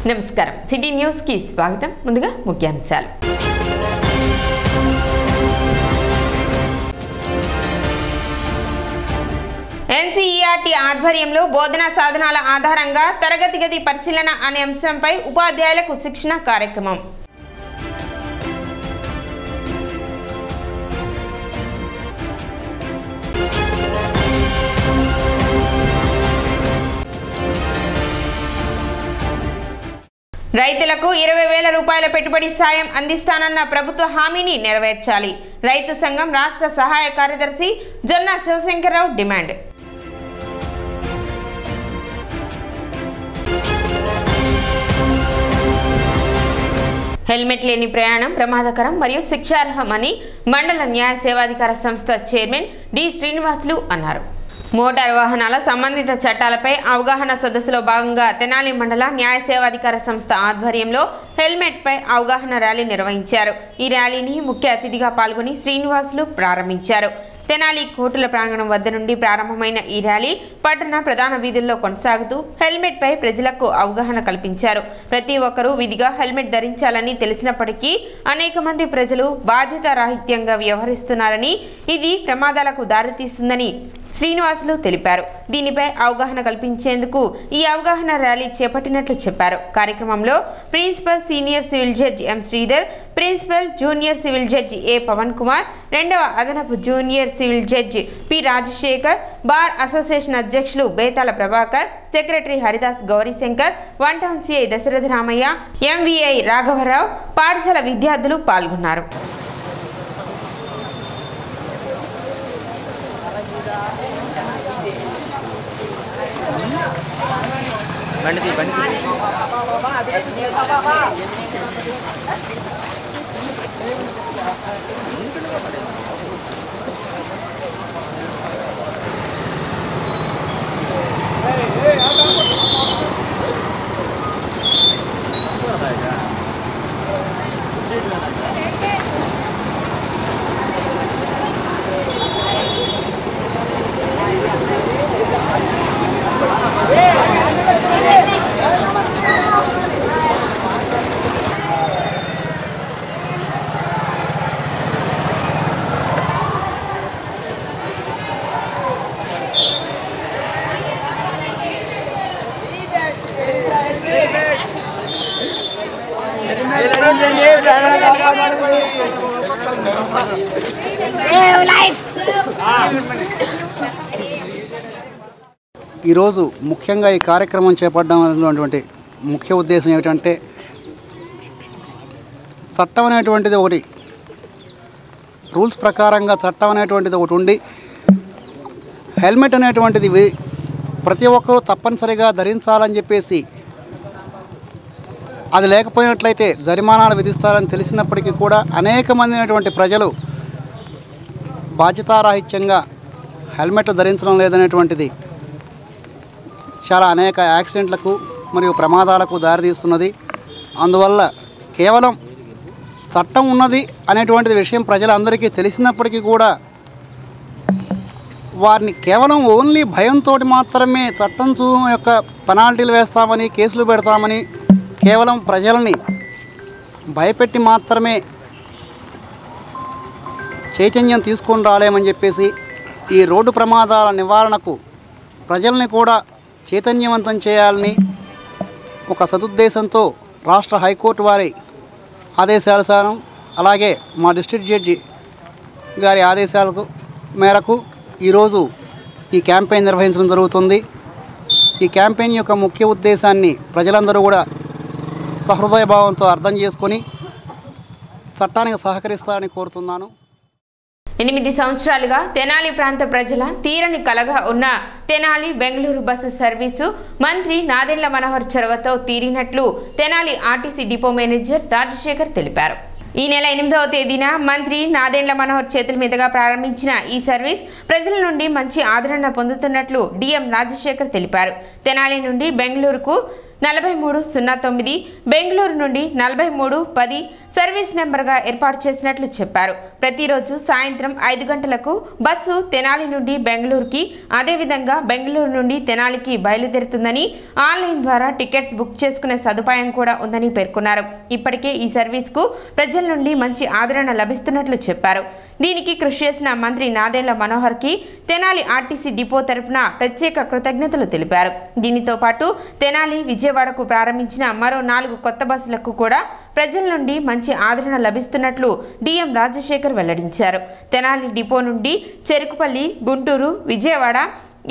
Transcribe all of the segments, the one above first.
నమస్కారం city news కి స్వాగతం ముందుగా ముఖ్యాంశాలు ఎన్సీఈఆర్టీ ఆధ్వర్యంలో బోధనా సాధనాల ఆధారంగా తరగతి గది పరిశీలన అనే అంశంపై ఉపాధ్యాయులకు శిక్షణ కార్యక్రమం రైతులకు 20,000 రూపాయల పెట్టుబడి సాయం అందిస్తానన్న ప్రభుత్వ హామీని నెరవేర్చాలి రైతు సంఘం రాష్ట్ర సహాయ కార్యదర్శి జొన్న శివశంకరరావు డిమాండ్ హెల్మెట్ లేని ప్రయాణం ప్రమాదకరం మరియు శిక్షార్హమని మండల న్యాయ సేవాధికార సంస్థ చైర్మన్ డి శ్రీనివాసులు అన్నారు మోటారు వాహనాల సంబంధిత చట్టాలపై అవగాహన సదస్సులో భాగంగా తెనాలి మండల న్యాయ సేవాధికార సంస్థ ఆధ్వర్యంలో హెల్మెట్ పై అవగాహన ర్యాలీ నిర్వహించారు ఈ ర్యాలీని ముఖ్య అతిథిగా పాల్గొని శ్రీనివాసులు ప్రారంభించారు తెనాలి కోర్టుల ప్రాంగణం వద్ద నుండి ప్రారంభమైన ఈ ర్యాలీ పట్టణ ప్రధాన వీధుల్లో కొనసాగుతూ హెల్మెట్ పై ప్రజలకు అవగాహన కల్పించారు ప్రతి ఒక్కరూ విధిగా హెల్మెట్ ధరించాలని తెలిసినప్పటికీ అనేక మంది ప్రజలు బాధ్యతారాహిత్యంగా వ్యవహరిస్తున్నారని ఇది ప్రమాదాలకు దారితీస్తుందని శ్రీనివాసులు తెలిపారు దీనిపై అవగాహన కల్పించేందుకు ఈ అవగాహన ర్యాలీ చేపట్టినట్లు చెప్పారు కార్యక్రమంలో principal senior civil judge M Sridhar principal junior civil judge A Pavan Kumar రెండవ అదనపు junior civil judge P Rajasekhar bar association అధ్యక్షులు Bethala Prabhakar secretary Haridas Gaurishankar one town CI Dasaratha Ramaiah MVI రాఘవరావు పాఠశాల విద్యార్థులు పాల్గొన్నారు ఈరోజు ముఖ్యంగా ఈ కార్యక్రమం చేపట్టడం ముఖ్య ఉద్దేశం ఏమిటంటే చట్టం అనేటువంటిది ఒకటి రూల్స్ ప్రకారంగా చట్టం అనేటువంటిది ఒకటి ఉండి హెల్మెట్ అనేటువంటిది ప్రతి ఒక్కరూ తప్పనిసరిగా ధరించాలని చెప్పేసి అది లేకపోయినట్లయితే జరిమానాలు విధిస్తారని తెలిసినప్పటికీ కూడా అనేక మంది ప్రజలు బాధ్యతారాహిత్యంగా హెల్మెట్ ధరించడం లేదనేటువంటిది చాలా అనేక యాక్సిడెంట్లకు మరియు ప్రమాదాలకు దారితీస్తున్నది అందువల్ల కేవలం చట్టం ఉన్నది అనేటువంటిది విషయం ప్రజలందరికీ తెలిసినప్పటికీ కూడా వారిని కేవలం ఓన్లీ భయంతో మాత్రమే చట్టం యొక్క పెనాల్టీలు వేస్తామని కేసులు పెడతామని కేవలం ప్రజలని భయపెట్టి మాత్రమే చైతన్యం తీసుకొని రాలేమని చెప్పేసి ఈ రోడ్డు ప్రమాదాల నివారణకు ప్రజల్ని కూడా చైతన్యవంతం చేయాలని ఒక సదుద్దేశంతో రాష్ట్ర హైకోర్టు వారి ఆదేశానుసారం అలాగే మా డిస్ట్రిక్ట్ జడ్జి గారి ఆదేశాల మేరకు ఈరోజు ఈ క్యాంపెయిన్ నిర్వహించడం జరుగుతుంది ఈ క్యాంపెయిన్ యొక్క ముఖ్య ఉద్దేశాన్ని ప్రజలందరూ కూడా సహృదయభావంతో అర్థం చేసుకొని చట్టానికి సహకరిస్తారని కోరుతున్నాను 8 సంవత్సరాలుగా తెనాలి ప్రాంత ప్రజల తీరని కలగా ఉన్న తెనాలి బెంగళూరు బస్సు సర్వీసు మంత్రి నాదెండ్ల మనోహర్ చొరవతో తీరినట్లు Tenali RTC depot manager Rajasekhar తెలిపారు ఈ నెల 8వ తేదీన మంత్రి నాదెండ్ల మనోహర్ చేతుల మీదుగా ప్రారంభించిన ఈ సర్వీస్ ప్రజల నుండి మంచి ఆదరణ పొందుతున్నట్లు డిఎం రాజశేఖర్ తెలిపారు తెనాలి నుండి బెంగళూరుకు 4309 బెంగళూరు నుండి 4310 సర్వీస్ నెంబర్గా ఏర్పాటు చేసినట్లు చెప్పారు. ప్రతిరోజు సాయంత్రం 5 గంటలకు బస్సు తెనాలి నుండి బెంగళూరుకి, అదేవిధంగా బెంగళూరు నుండి తెనాలికి బయలుదేరుతుందని, ఆన్లైన్ ద్వారా టికెట్స్ బుక్ చేసుకునే సదుపాయం కూడా ఉందని పేర్కొన్నారు. ఇప్పటికే ఈ సర్వీస్కు ప్రజల నుండి మంచి ఆదరణ లభిస్తున్నట్లు చెప్పారు. దీనికి కృషి చేసిన మంత్రి నాదెండ్ల మనోహర్కి తెనాలి ఆర్టీసీ డిపో తరపున ప్రత్యేక కృతజ్ఞతలు తెలిపారు. దీనితో పాటు తెనాలి, విజయవాడకు ప్రారంభించిన మరో 4 కొత్త బస్సులకు కూడా ప్రజల నుండి మంచి ఆదరణ లభిస్తున్నట్లు డిఎం రాజశేఖర్ వెల్లడించారు. తెనాలి డిపో నుండి చెరుకుపల్లి, గుంటూరు, విజయవాడ,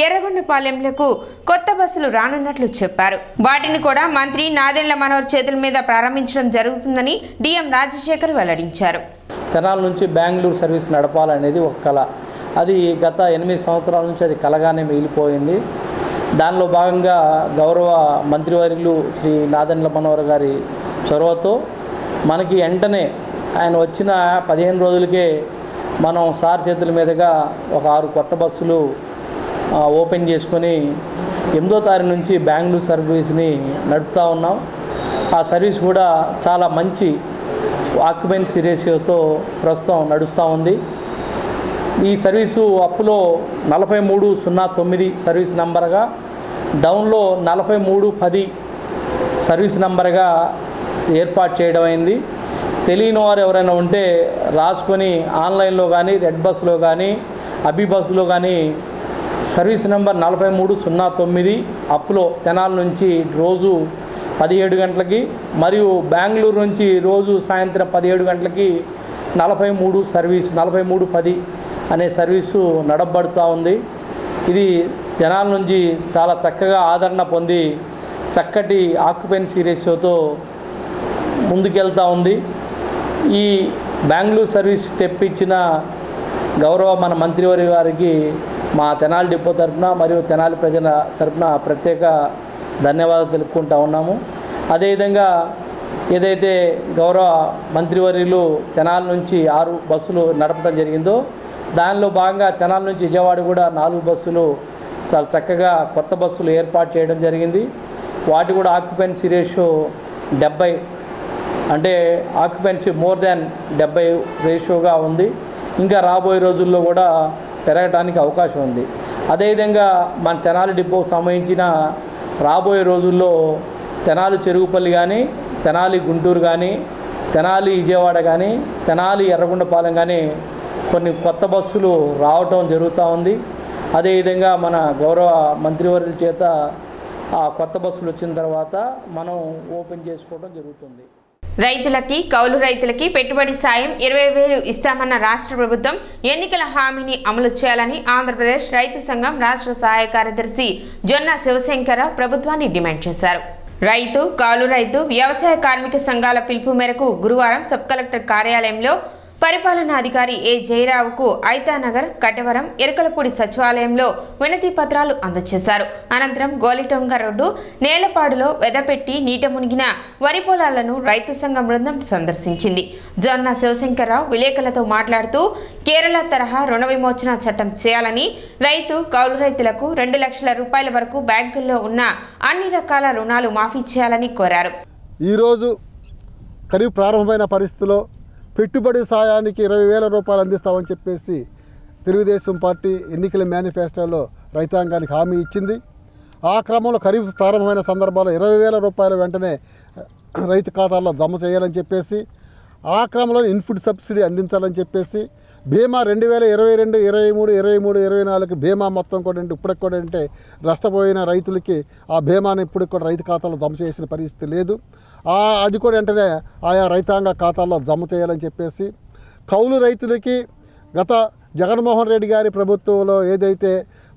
ఎర్రగొండపాలెంలకు కొత్త బస్సులు రానున్నట్లు చెప్పారు. వాటిని కూడా మంత్రి నాదెండ్ల మనోహర్ చేతుల మీద ప్రారంభించడం జరుగుతుందని డిఎం రాజశేఖర్ వెల్లడించారు. తెనాలి నుంచి బెంగళూరు సర్వీస్ నడపాలనేది ఒక కళ. అది గత 8 సంవత్సరాల నుంచి అది కలగానే మిగిలిపోయింది. దానిలో భాగంగా గౌరవ మంత్రివర్యులు శ్రీ నాదెండ్ల మనోహర్ గారి చొరవతో మనకి వెంటనే ఆయన వచ్చిన 15 రోజులకే మనం సార్ చేతుల మీదుగా ఒక 6 కొత్త బస్సులు ఓపెన్ చేసుకొని 8వ తారీఖు నుంచి బెంగళూరు సర్వీస్ని నడుపుతూ ఉన్నాం. ఆ సర్వీస్ కూడా చాలా మంచి ఆక్యుపెన్సీ రేషియోతో ప్రస్తుతం నడుస్తూ ఉంది. ఈ సర్వీసు అప్పులో 4309 సర్వీస్ నంబర్గా, డౌన్లో 4310 సర్వీస్ నంబర్గా ఏర్పాటు చేయడం అయింది. తెలియని వారు ఎవరైనా ఉంటే రాసుకొని ఆన్లైన్లో కానీ, రెడ్ బస్సులో కానీ, అభి బస్సులో కానీ సర్వీస్ నెంబర్ 4309 అప్లో తెనాలి నుంచి రోజు 17 గంటలకి, మరియు బెంగళూరు నుంచి రోజు సాయంత్రం 17 గంటలకి 4310 అనే సర్వీసు నడపబడుతూ ఉంది. ఇది జనాల నుంచి చాలా చక్కగా ఆదరణ పొంది చక్కటి ఆక్యుపెన్సీ రేషియోతో ముందుకెళ్తూ ఉంది. ఈ బెంగళూరు సర్వీస్ తెప్పించిన గౌరవ మన మంత్రివర్య గారికి మా తెనాలి డిపో తరఫున మరియు తెనాలి ప్రజల తరఫున ప్రత్యేక ధన్యవాదాలు తెలుపుకుంటూ ఉన్నాము. అదేవిధంగా ఏదైతే గౌరవ మంత్రివర్యులు తెనాలి నుంచి 6 బస్సులు నడపడం జరిగిందో, దానిలో భాగంగా తెనాలి నుంచి విజయవాడ కూడా 4 బస్సులు చాలా చక్కగా కొత్త బస్సులు ఏర్పాటు చేయడం జరిగింది. వాటి కూడా ఆక్యుపెన్సీ రేషియో 70, అంటే ఆక్యుపెన్సీ మోర్ దాన్ 70 రేషియోగా ఉంది. ఇంకా రాబోయే రోజుల్లో కూడా పెరగడానికి అవకాశం ఉంది. అదేవిధంగా మన తెనాలి డిపోకు సంబంధించిన రాబోయే రోజుల్లో తెనాలి చెరుకుపల్లి కానీ, తెనాలి గుంటూరు కానీ, తెనాలి విజయవాడ కానీ, తెనాలి ఎర్రగొండపాలెం కానీ కొన్ని కొత్త బస్సులు రావటం జరుగుతూ ఉంది. అదేవిధంగా మన గౌరవ మంత్రివర్యుల చేత ఆ కొత్త బస్సులు వచ్చిన తర్వాత మనం ఓపెన్ చేసుకోవడం జరుగుతుంది. రైతులకి, కౌలు రైతులకి పెట్టుబడి సాయం 20,000 ఇస్తామన్న రాష్ట్ర ప్రభుత్వం ఎన్నికల హామీని అమలు చేయాలని ఆంధ్రప్రదేశ్ రైతు సంఘం రాష్ట్ర సహాయ కార్యదర్శి జొన్న శివశంకరరావు ప్రభుత్వాన్ని డిమాండ్ చేశారు. రైతు, కౌలు రైతు, వ్యవసాయ కార్మిక సంఘాల పిలుపు మేరకు గురువారం సబ్ కలెక్టర్ కార్యాలయంలో పరిపాలనాధికారి ఏ జయరావుకు ఐతానగర్, కటవరం, ఎరకలపూడి సచివాలయంలో వినతి పత్రాలు అందజేశారు. అనంతరం గోలిటొంగ రోడ్డు నేలపాడులో వెదపెట్టి నీట మునిగిన వరి పొలాలను రైతు సంఘం బృందం సందర్శించింది. జొన్న శివశంకరరావు విలేకరులతో మాట్లాడుతూ కేరళ తరహా రుణ విమోచన చట్టం చేయాలని, రైతు, కౌలు రైతులకు 2 లక్షల రూపాయల వరకు బ్యాంకుల్లో ఉన్న అన్ని రకాల రుణాలు మాఫీ చేయాలని కోరారు. ఈరోజు ఖరీఫ్ ప్రారంభమైన పరిస్థితిలో పెట్టుబడి సాయానికి 20,000 రూపాయలు అందిస్తామని చెప్పేసి తెలుగుదేశం పార్టీ ఎన్నికల మేనిఫెస్టోలో రైతాంగానికి హామీ ఇచ్చింది. ఆ క్రమంలో ఖరీఫ్ ప్రారంభమైన సందర్భాల్లో 20,000 రూపాయలు వెంటనే రైతు ఖాతాల్లో జమ చేయాలని చెప్పేసి, ఆ క్రమంలో ఇన్పుట్ సబ్సిడీ అందించాలని చెప్పేసి, బీమా 2022, 23, 24 బీమా మొత్తం కూడా ఇప్పటికి కూడా అంటే నష్టపోయిన రైతులకి ఆ బీమాని ఇప్పటికి కూడా రైతు ఖాతాలో జమ చేసిన పరిస్థితి లేదు. అది కూడా వెంటనే ఆయా రైతాంగ ఖాతాల్లో జమ చేయాలని చెప్పేసి, కౌలు రైతులకి గత జగన్మోహన్ రెడ్డి గారి ప్రభుత్వంలో ఏదైతే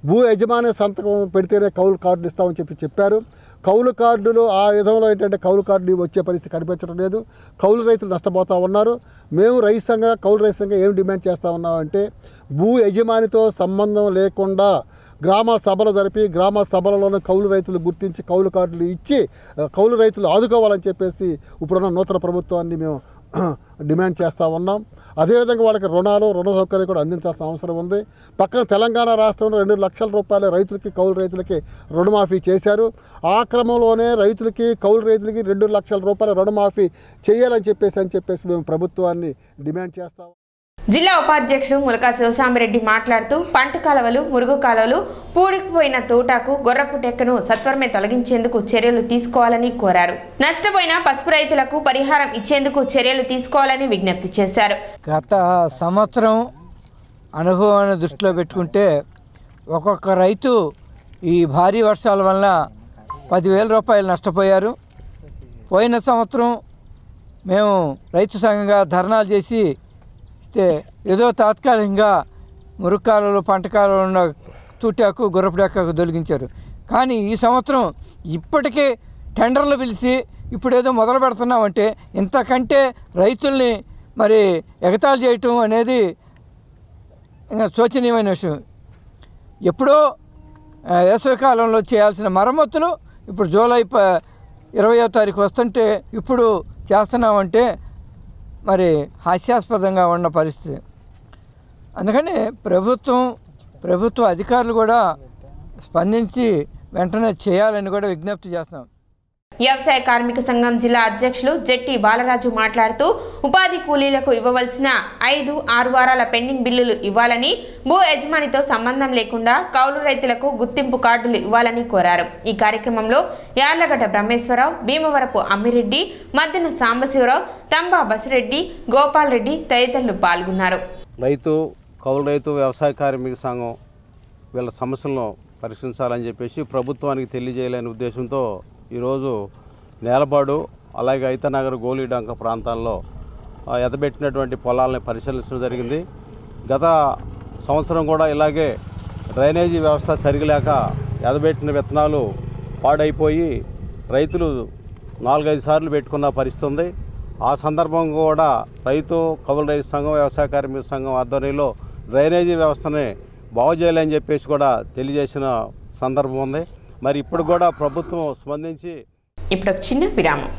భూ యజమాని సంతకం పెడితేనే కౌలు కార్డులు ఇస్తామని చెప్పారు. కౌలు కార్డులు ఆ విధంలో ఏంటంటే కౌలు కార్డులు వచ్చే పరిస్థితి కనిపించడం లేదు. కౌలు రైతులు నష్టపోతూ ఉన్నారు. మేము రైతు సంఘం, కౌలు రైతు సంఘం ఏం డిమాండ్ చేస్తూ ఉన్నామంటే, భూ యజమానితో సంబంధం లేకుండా గ్రామ సభలు జరిపి గ్రామ సభలలోనే కౌలు రైతులు గుర్తించి కౌలు కార్డులు ఇచ్చి కౌలు రైతులు ఆదుకోవాలని చెప్పేసి ఇప్పుడున్న నూతన ప్రభుత్వాన్ని మేము డిమాండ్ చేస్తూ ఉన్నాం. అదేవిధంగా వాళ్ళకి రుణ సౌకర్యం కూడా అందించాల్సిన అవసరం ఉంది. పక్కన తెలంగాణ రాష్ట్రంలో 2 లక్షల రూపాయల రైతులకి, కౌలు రైతులకి రుణమాఫీ చేశారు. ఆ క్రమంలోనే రైతులకి, కౌలు రైతులకి 2 లక్షల రూపాయల రుణమాఫీ చేయాలని చెప్పేసి మేము ప్రభుత్వాన్ని డిమాండ్ చేస్తాం. జిల్లా ఉపాధ్యక్షుడు ములకా శివసాంబిరెడ్డి మాట్లాడుతూ పంట కాలువలు, మురుగు కాలువలు, పూడికిపోయిన తోటకు గొర్రపు టెక్కను సత్వరమే తొలగించేందుకు చర్యలు తీసుకోవాలని కోరారు. నష్టపోయిన పసుపు రైతులకు పరిహారం ఇచ్చేందుకు చర్యలు తీసుకోవాలని విజ్ఞప్తి చేశారు. గత సంవత్సరం అనుభవాన్ని దృష్టిలో పెట్టుకుంటే ఒక్కొక్క రైతు ఈ భారీ వర్షాల వల్ల 10,000 రూపాయలు నష్టపోయారు. పోయిన సంవత్సరం మేము రైతు సంఘంగా ధర్నాలు చేసి ఏదో తాత్కాలికంగా మురుక్కాలలో, పంట కాలంలో ఉన్న తూటాకు, గుర్రపుడెక్కకు తొలగించారు. కానీ ఈ సంవత్సరం ఇప్పటికే టెండర్లు పిలిచి ఇప్పుడేదో మొదలు పెడుతున్నామంటే ఇంతకంటే రైతుల్ని మరి ఎగతాళి చేయటం అనేది ఇంకా శోచనీయమైన విషయం. ఎప్పుడో వేసవికాలంలో చేయాల్సిన మరమ్మతులు ఇప్పుడు జూలై 20వ తారీఖు వస్తుంటే ఇప్పుడు చేస్తున్నామంటే మరి హాస్యాస్పదంగా ఉన్న పరిస్థితి. అందుకని ప్రభుత్వ అధికారులు కూడా స్పందించి వెంటనే చేయాలని కూడా విజ్ఞప్తి చేస్తున్నాం. వ్యవసాయ కార్మిక సంఘం జిల్లా అధ్యక్షులు జెట్టి బాలరాజు మాట్లాడుతూ ఉపాధి కూలీలకు ఇవ్వవలసిన 5-6 వారాల పెండింగ్ బిల్లులు ఇవ్వాలని, భూ యజమానితో సంబంధం లేకుండా కౌలు రైతులకు గుర్తింపు కార్డులు ఇవ్వాలని కోరారు. ఈ కార్యక్రమంలో యార్లగడ్డ బ్రహ్మేశ్వరరావు, భీమవరపు అమ్మిరెడ్డి, మద్దెన సాంబశివరావు, తంబా బసిరెడ్డి, గోపాల్ రెడ్డి తదితరులు పాల్గొన్నారు. కౌలు రైతు వ్యవసాయ కార్మిక సంఘం వీళ్ళ సమస్యలను పరిశీలించాలని చెప్పేసి ప్రభుత్వానికి తెలియజేయాలనే ఉద్దేశంతో ఈరోజు నేలపాడు, అలాగే ఐతనగర్, గోలీడంక ప్రాంతాల్లో ఎదబెట్టినటువంటి పొలాలని పరిశీలించడం జరిగింది. గత సంవత్సరం కూడా ఇలాగే డ్రైనేజీ వ్యవస్థ సరిగలేక ఎదబెట్టిన విత్తనాలు పాడైపోయి రైతులు 4-5 సార్లు పెట్టుకున్న పరిస్థితి ఉంది. ఆ సందర్భంగా కూడా కౌలు రైతు సంఘం, వ్యవసాయ కార్మిక సంఘం ఆధ్వర్యంలో డ్రైనేజీ వ్యవస్థని బాగు చేయాలని చెప్పేసి కూడా తెలియజేసిన సందర్భం ఉంది. మరి ఇప్పుడు కూడా ప్రభుత్వం స్పందించి ఇప్పుడు ఒక చిన్న విరామం.